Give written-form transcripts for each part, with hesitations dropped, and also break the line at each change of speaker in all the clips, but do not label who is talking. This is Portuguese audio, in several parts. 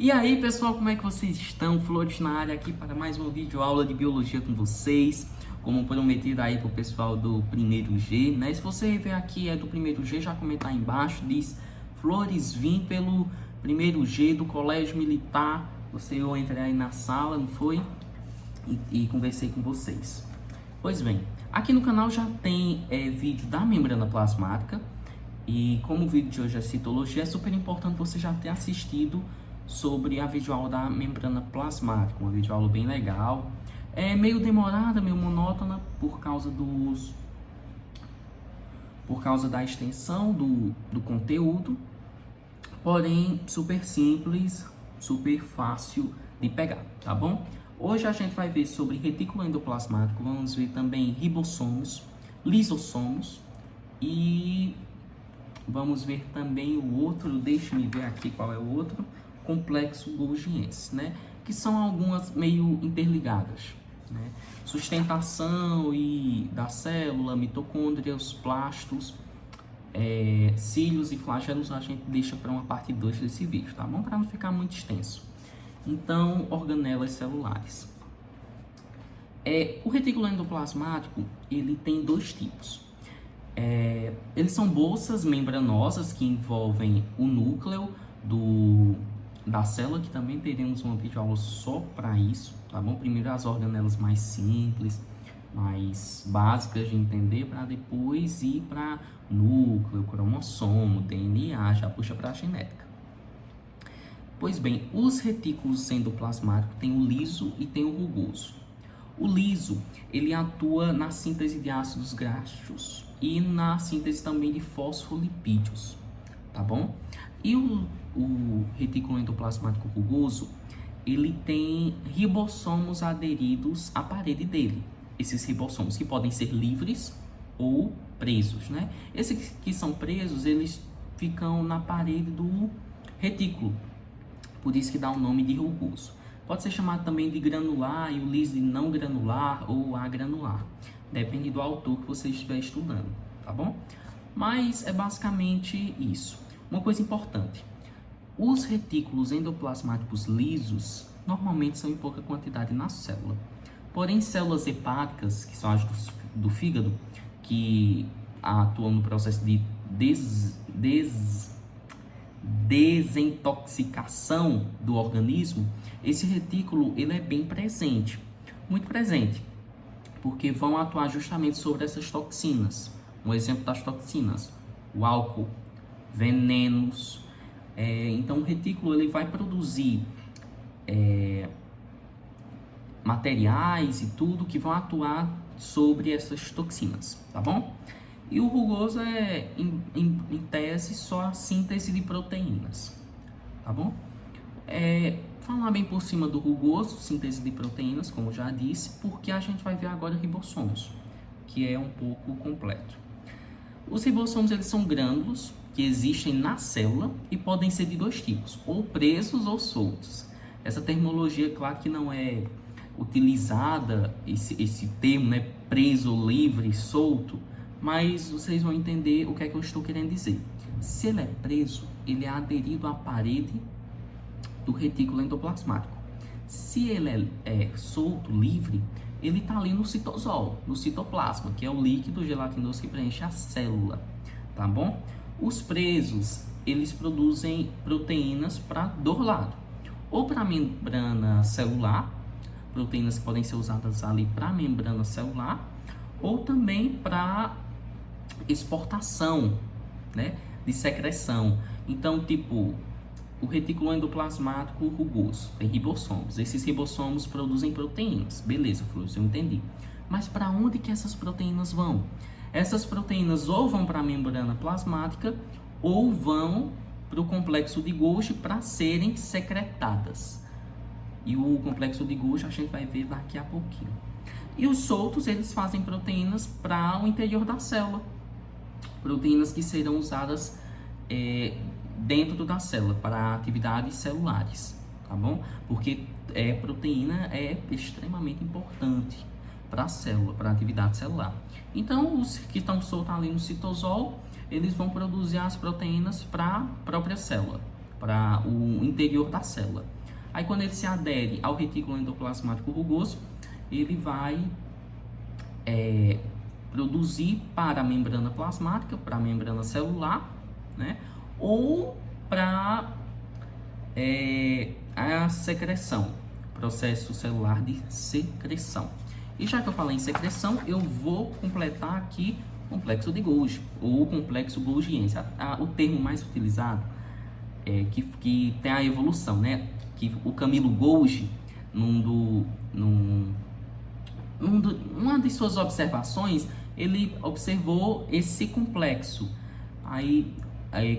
E aí, pessoal, como é que vocês estão? Flores na área aqui para mais uma videoaula de biologia com vocês. Como prometido aí pro pessoal do primeiro G, né? Se você ver aqui é do primeiro G, já comenta aí embaixo, diz Flores, vim pelo primeiro G do Colégio Militar. Eu entrei aí na sala, não foi? E conversei com vocês. Pois bem, aqui no canal já tem vídeo da membrana plasmática. E como o vídeo de hoje é citologia, é super importante você já ter assistido sobre a videoaula da membrana plasmática, uma videoaula bem legal. É meio demorada, meio monótona por causa da extensão do conteúdo, porém super simples, super fácil de pegar, tá bom? Hoje a gente vai ver sobre retículo endoplasmático, vamos ver também ribossomos, lisossomos e vamos ver também o outro, deixe-me ver aqui qual é o outro, complexo golgiense, né? Que são algumas meio interligadas, né? Sustentação da célula, mitocôndrias, plastos, cílios e flagelos a gente deixa para uma parte 2 desse vídeo, tá bom? Para não ficar muito extenso. Então, organelas celulares. O retículo endoplasmático, ele tem dois tipos. Eles são bolsas membranosas que envolvem o núcleo da célula, que também teremos uma videoaula só para isso, tá bom? Primeiro as organelas mais simples, mais básicas de entender, para depois ir para núcleo, cromossomo, DNA, já puxa para a genética. Pois bem, os retículos endoplasmáticos tem o liso e tem o rugoso. O liso, ele atua na síntese de ácidos graxos e na síntese também de fosfolipídios, tá bom? E o retículo endoplasmático rugoso, ele tem ribossomos aderidos à parede dele. Esses ribossomos que podem ser livres ou presos, né? Esses que são presos, eles ficam na parede do retículo, por isso que dá o nome de rugoso. Pode ser chamado também de granular e o liso de não granular ou agranular. Depende do autor que você estiver estudando, tá bom? Mas é basicamente isso. Uma coisa importante. Os retículos endoplasmáticos lisos normalmente são em pouca quantidade na célula. Porém, células hepáticas, que são as do fígado, que atuam no processo de desintoxicação do organismo, esse retículo ele é bem presente, muito presente, porque vão atuar justamente sobre essas toxinas. Um exemplo das toxinas, o álcool, venenos. Então o retículo ele vai produzir materiais e tudo que vão atuar sobre essas toxinas, tá bom? E o rugoso é, em tese, só a síntese de proteínas, tá bom? Falar bem por cima do rugoso, síntese de proteínas, como já disse, porque a gente vai ver agora ribossomos, que é um pouco completo. Os ribossomos, eles são grânulos que existem na célula e podem ser de dois tipos, ou presos ou soltos. Essa terminologia, claro que não é utilizada, esse termo, né, preso, livre, solto, mas vocês vão entender o que é que eu estou querendo dizer. Se ele é preso, ele é aderido à parede do retículo endoplasmático. Se ele é solto, livre, ele está ali no citosol, no citoplasma, que é o líquido gelatinoso que preenche a célula, tá bom? Os presos, eles produzem proteínas para do lado, ou para a membrana celular, proteínas que podem ser usadas ali para a membrana celular, ou também para exportação, né, de secreção. Então, tipo, o retículo endoplasmático rugoso tem ribossomos. Esses ribossomos produzem proteínas. Beleza, Flores, eu entendi. Mas para onde que essas proteínas vão? Essas proteínas ou vão para a membrana plasmática ou vão para o complexo de Golgi para serem secretadas. E o complexo de Golgi a gente vai ver daqui a pouquinho. E os soltos, eles fazem proteínas para o interior da célula. Proteínas que serão usadas dentro da célula para atividades celulares, tá bom? Porque proteína é extremamente importante para a célula, para a atividade celular. Então, os que estão soltos ali no citosol, eles vão produzir as proteínas para a própria célula, para o interior da célula. Aí quando ele se adere ao retículo endoplasmático rugoso, ele vai produzir para a membrana plasmática, para a membrana celular, né? Ou para a secreção, processo celular de secreção. E já que eu falei em secreção, eu vou completar aqui o complexo de Golgi, ou complexo golgiense. O termo mais utilizado que tem a evolução, né? Que o Camilo Golgi, uma de suas observações, ele observou esse complexo. Aí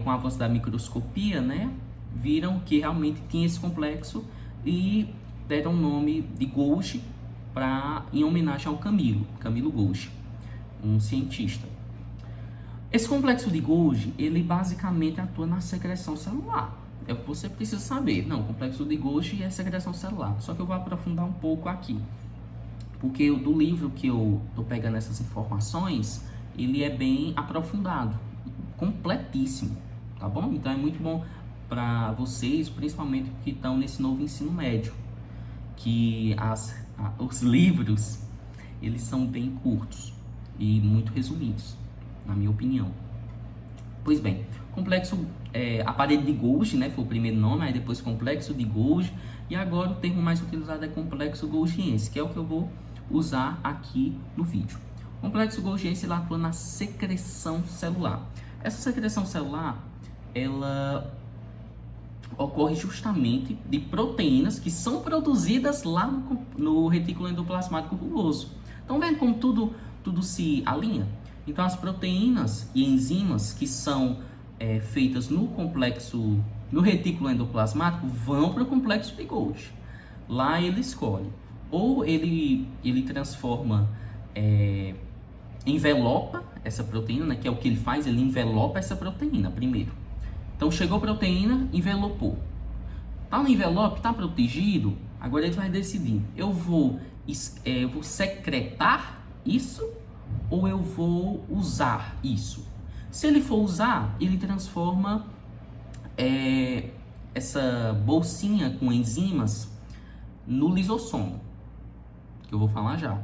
com o avanço da microscopia, né, viram que realmente tinha esse complexo e deram o nome de Golgi em homenagem ao Camilo Golgi, um cientista. Esse complexo de Golgi, ele basicamente atua na secreção celular. É o que você precisa saber. Não, o complexo de Golgi é secreção celular. Só que eu vou aprofundar um pouco aqui. Porque do livro que eu tô pegando essas informações, ele é bem aprofundado, completíssimo, tá bom? Então é muito bom para vocês, principalmente que estão nesse novo ensino médio, que os livros, eles são bem curtos e muito resumidos, na minha opinião. Pois bem, complexo, a parede de Golgi, né, foi o primeiro nome, aí depois complexo de Golgi, e agora o termo mais utilizado é complexo golgiense, que é o que eu vou usar aqui no vídeo. O complexo golgiense, ele atua na secreção celular. Essa secreção celular, ela ocorre justamente de proteínas que são produzidas lá no retículo endoplasmático rugoso. Estão vendo como tudo se alinha? Então, as proteínas e enzimas que são feitas no retículo endoplasmático vão para o complexo de Golgi. Lá ele escolhe. Ou ele transforma, envelopa essa proteína, né, que é o que ele faz, ele envelopa essa proteína primeiro. Então, chegou a proteína, envelopou. Tá no envelope, tá protegido, agora ele vai decidir, eu vou secretar isso ou eu vou usar isso. Se ele for usar, ele transforma essa bolsinha com enzimas no lisossomo, que eu vou falar já,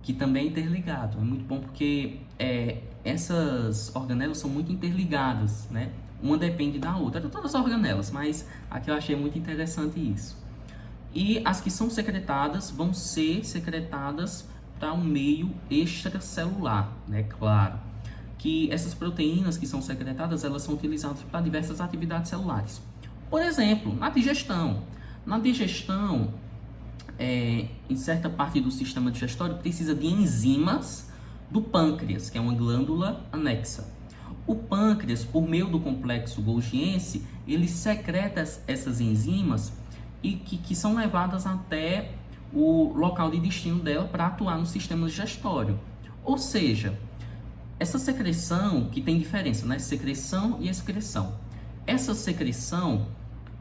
que também é interligado. É muito bom porque essas organelas são muito interligadas, né? Uma depende da outra, de todas as organelas, mas aqui eu achei muito interessante isso. E as que são secretadas vão ser secretadas para um meio extracelular, né? Claro que essas proteínas que são secretadas, elas são utilizadas para diversas atividades celulares. Por exemplo, na digestão. Na digestão, em certa parte do sistema digestório, precisa de enzimas do pâncreas, que é uma glândula anexa. O pâncreas, por meio do complexo golgiense, ele secreta essas enzimas e que são levadas até o local de destino dela para atuar no sistema digestório. Ou seja, essa secreção, que tem diferença, né? Secreção e excreção. Essa secreção,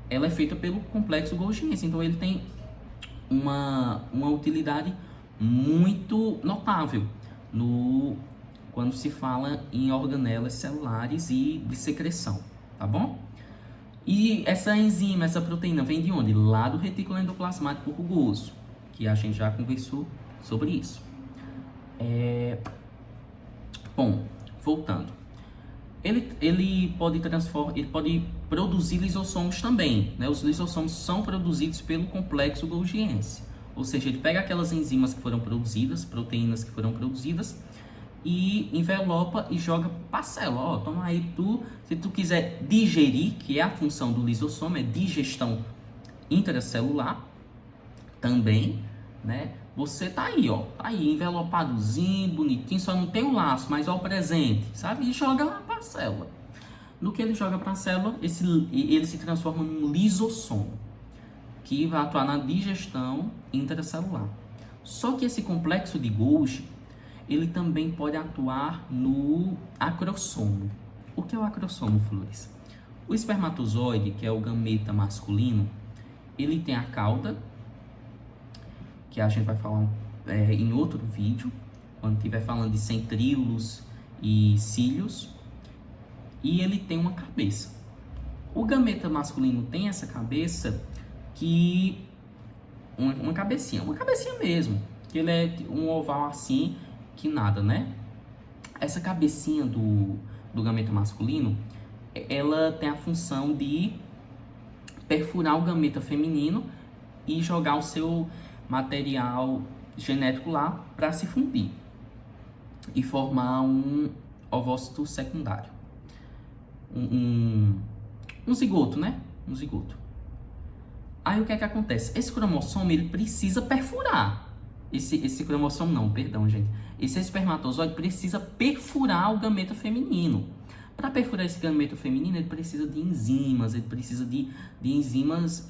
ela é feita pelo complexo golgiense, então ele tem uma utilidade muito notável quando se fala em organelas celulares e de secreção, tá bom? E essa enzima, essa proteína vem de onde? Lá do retículo endoplasmático rugoso, que a gente já conversou sobre isso. Bom, voltando. Ele pode produzir lisossomos também, né? Os lisossomos são produzidos pelo complexo golgiense. Ou seja, ele pega aquelas enzimas que foram produzidas, proteínas que foram produzidas, e envelopa e joga para a célula. Ó, toma aí se tu quiser digerir, que é a função do lisossomo, é digestão intracelular também, né? Você tá aí, ó, tá aí envelopadozinho, bonitinho, só não tem o laço, mas ó o presente, sabe? E joga lá para a célula. No que ele joga para a célula, ele se transforma num lisossomo, que vai atuar na digestão intracelular. Só que esse complexo de Golgi, ele também pode atuar no acrossomo. O que é o acrossomo, Flores? O espermatozoide, que é o gameta masculino, ele tem a cauda, que a gente vai falar em outro vídeo, quando estiver falando de centríolos e cílios, e ele tem uma cabeça. O gameta masculino tem essa cabeça que uma cabecinha mesmo, que ele é um oval assim, que nada, né? Essa cabecinha do gameta masculino, ela tem a função de perfurar o gameta feminino e jogar o seu material genético lá para se fundir e formar um ovócito secundário, um zigoto, né? Um zigoto. Aí o que é que acontece? Esse cromossomo, ele precisa perfurar. Esse cromossomo não, perdão, gente. Esse espermatozoide precisa perfurar o gameta feminino. Para perfurar esse gameta feminino, ele precisa de enzimas, ele precisa de enzimas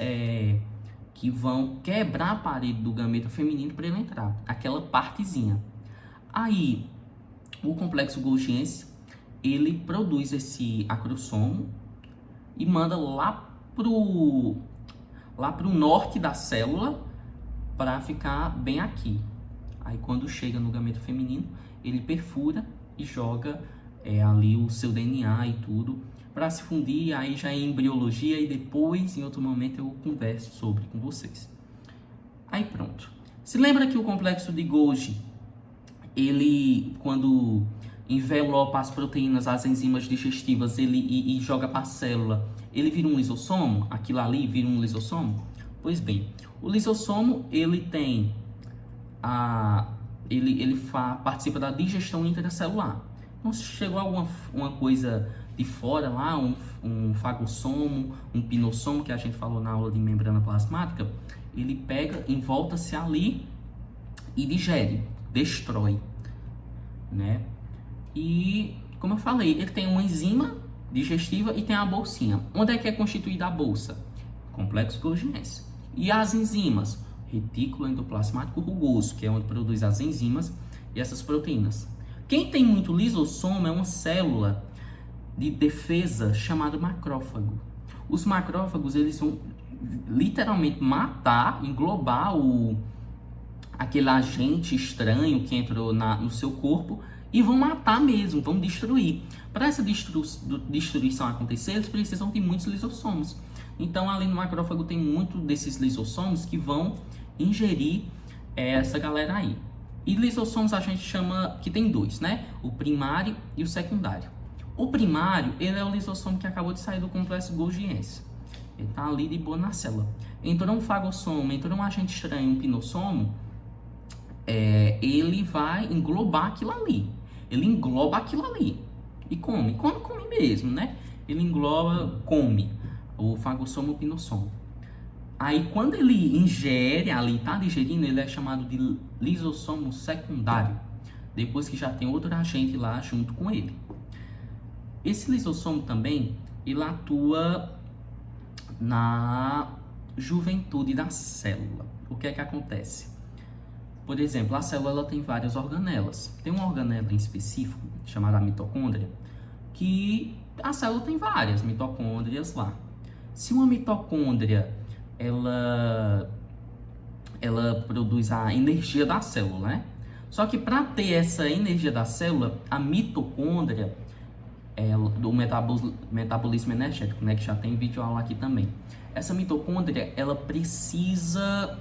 que vão quebrar a parede do gameta feminino para ele entrar, aquela partezinha. Aí, o complexo golgiense, ele produz esse acrossomo e manda lá pro norte da célula para ficar bem aqui. Aí quando chega no gameta feminino, ele perfura e joga ali o seu DNA e tudo para se fundir. Aí já é embriologia e depois, em outro momento, eu converso sobre com vocês. Aí pronto. Se lembra que o complexo de Golgi, ele, quando envelopa as proteínas, as enzimas digestivas, e joga para a célula, ele vira um lisossomo? Aquilo ali vira um lisossomo? Pois bem, o lisossomo, ele tem participa da digestão intracelular. Então, se chegou alguma coisa de fora lá, um fagossomo, um pinossomo, que a gente falou na aula de membrana plasmática, ele pega, envolta-se ali e digere, destrói, né? E, como eu falei, ele tem uma enzima digestiva e tem a bolsinha. Onde é que é constituída a bolsa? Complexo golgiense. E as enzimas? Retículo endoplasmático rugoso, que é onde produz as enzimas e essas proteínas. Quem tem muito lisossomo é uma célula de defesa chamada macrófago. Os macrófagos, eles vão literalmente matar, englobar aquele agente estranho que entrou no seu corpo e vão matar mesmo, vão destruir. Para essa destruição acontecer, eles precisam de muitos lisossomos. Então, ali no macrófago tem muito desses lisossomos que vão ingerir essa galera aí. E lisossomos a gente chama, que tem dois, né? O primário e o secundário. O primário, ele é o lisossomo que acabou de sair do complexo golgiense. Ele tá ali de boa na célula. Entrou um fagossomo, entrou um agente estranho, um pinossomo, ele vai englobar aquilo ali. Ele engloba aquilo ali e come mesmo, né? Ele engloba, come o fagossomo, o pinossomo. Aí quando ele ingere ali, tá digerindo, ele é chamado de lisossomo secundário, depois que já tem outro agente lá junto com ele. Esse lisossomo também, ele atua na juventude da célula. O que é que acontece? Por exemplo, a célula ela tem várias organelas. Tem uma organela em específico, chamada mitocôndria, que a célula tem várias mitocôndrias lá. Se uma mitocôndria ela produz a energia da célula, né? Só que para ter essa energia da célula, a mitocôndria, do metabolismo energético, né? Que já tem vídeo aula aqui também. Essa mitocôndria, ela precisa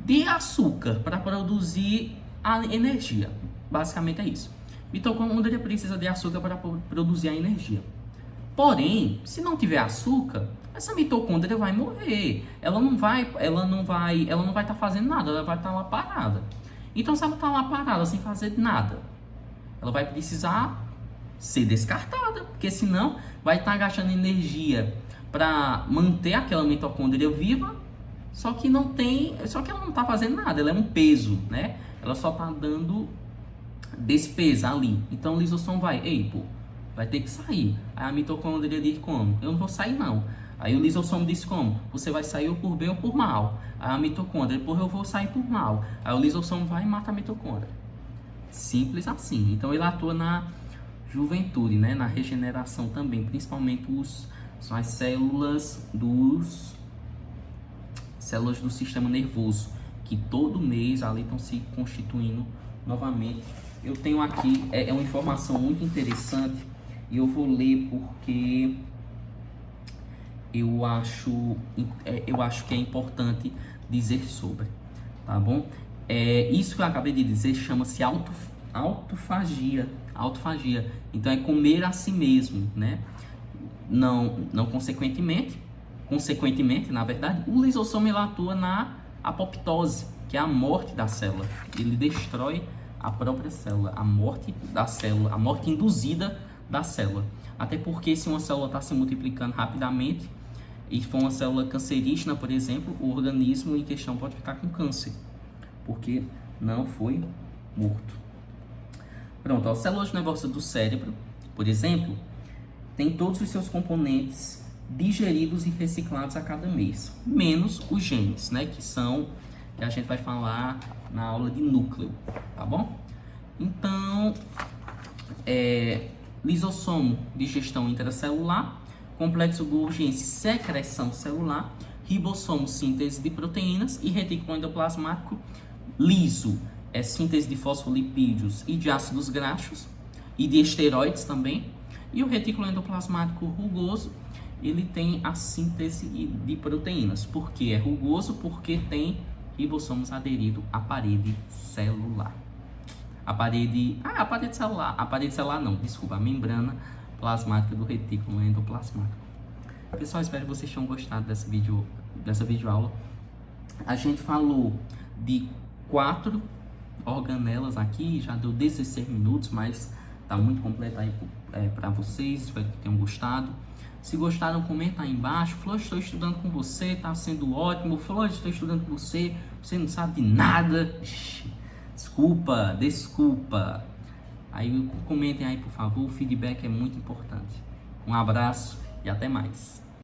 de açúcar para produzir a energia. Basicamente é isso. Mitocôndria precisa de açúcar para produzir a energia. Porém, se não tiver açúcar, essa mitocôndria vai morrer. Ela não vai estar fazendo nada, ela vai estar lá parada. Então, se ela está lá parada sem fazer nada, ela vai precisar ser descartada, porque senão vai estar gastando energia para manter aquela mitocôndria viva, só que ela não está fazendo nada, ela é um peso, né? Ela só está dando despesa ali. Então, o lisossomo vai ter que sair. Aí a mitocôndria diz como? Eu não vou sair não. Aí o lisossomo diz como? Você vai sair ou por bem ou por mal. Aí a mitocôndria, eu vou sair por mal. Aí o lisossomo vai e mata a mitocôndria. Simples assim. Então ele atua na juventude, né? Na regeneração também, principalmente são as células do sistema nervoso, que todo mês ali estão se constituindo novamente. Eu tenho aqui, uma informação muito interessante, e eu vou ler porque eu acho que é importante dizer sobre, tá bom? Isso que eu acabei de dizer chama-se autofagia. Autofagia. Então é comer a si mesmo, né? Não consequentemente, na verdade, o lisossomo ele atua na apoptose, que é a morte da célula. Ele destrói a própria célula, a morte da célula, a morte induzida da célula. Até porque se uma célula está se multiplicando rapidamente e for uma célula cancerígena, por exemplo, o organismo em questão pode ficar com câncer, porque não foi morto. Pronto, as células nervosas do cérebro, por exemplo, tem todos os seus componentes digeridos e reciclados a cada mês, menos os genes, né, que a gente vai falar na aula de núcleo, tá bom? Então, lisossomo, digestão intracelular, complexo Golgi, secreção celular, ribossomo, síntese de proteínas e retículo endoplasmático, liso, síntese de fosfolipídios e de ácidos graxos e de esteroides também. E o retículo endoplasmático rugoso, ele tem a síntese de proteínas. Por que é rugoso? Porque tem ribossomos aderidos à parede celular. A parede celular não, desculpa, a membrana plasmática do retículo endoplasmático. Pessoal, espero que vocês tenham gostado dessa videoaula. A gente falou de 4 organelas aqui, já deu 16 minutos, mas tá muito completo aí para vocês, espero que tenham gostado. Se gostaram, comenta aí embaixo. Flor, estou estudando com você, tá sendo ótimo. Flor, estou estudando com você, você não sabe de nada. Desculpa. Aí comentem aí, por favor, o feedback é muito importante. Um abraço e até mais.